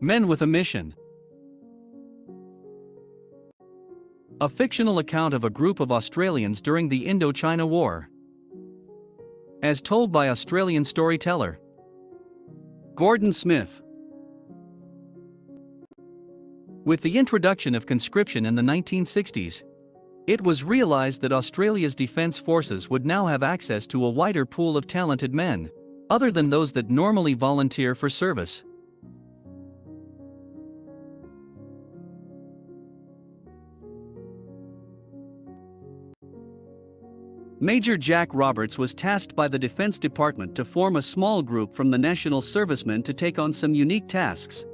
Men with a Mission. A fictional account of a group of Australians during the Indochina War. As told by Australian storyteller Gordon Smith. With the introduction of conscription in the 1960s, it was realized that Australia's defence forces would now have access to a wider pool of talented men, other than those that normally volunteer for service. Major Jack Roberts was tasked by the Defense Department to form a small group from the national servicemen to take on some unique tasks.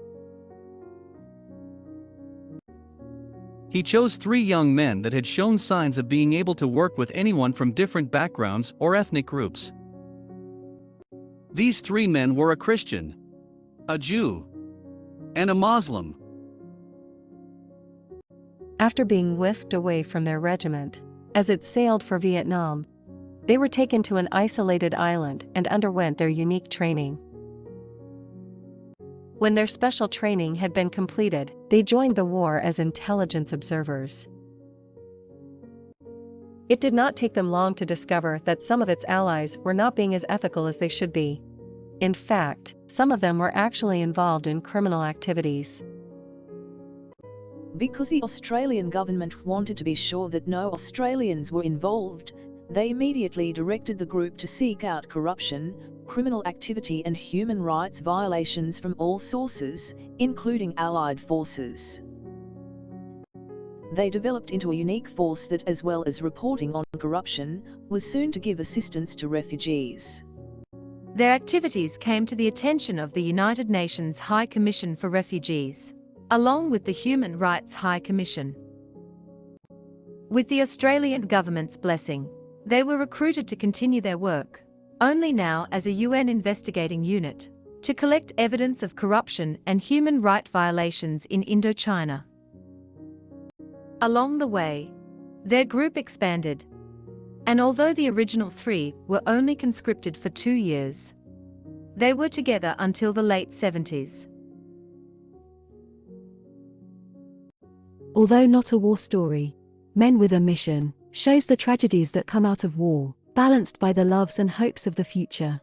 He chose 3 young men that had shown signs of being able to work with anyone from different backgrounds or ethnic groups. These 3 men were a Christian, a Jew, and a Moslem. After being whisked away from their regiment, as it sailed for Vietnam, they were taken to an isolated island and underwent their unique training. When their special training had been completed, they joined the war as intelligence observers. It did not take them long to discover that some of its allies were not being as ethical as they should be. In fact, some of them were actually involved in criminal activities. Because the Australian government wanted to be sure that no Australians were involved, they immediately directed the group to seek out corruption, criminal activity and human rights violations from all sources, including Allied forces. They developed into a unique force that, as well as reporting on corruption, was soon to give assistance to refugees. Their activities came to the attention of the United Nations High Commission for Refugees, along with the Human Rights High Commission. With the Australian government's blessing, they were recruited to continue their work, only now as a UN investigating unit, to collect evidence of corruption and human rights violations in Indochina. Along the way, their group expanded, and although the original 3 were only conscripted for 2 years, they were together until the late 70s. Although not a war story, Men with a Mission shows the tragedies that come out of war, balanced by the loves and hopes of the future.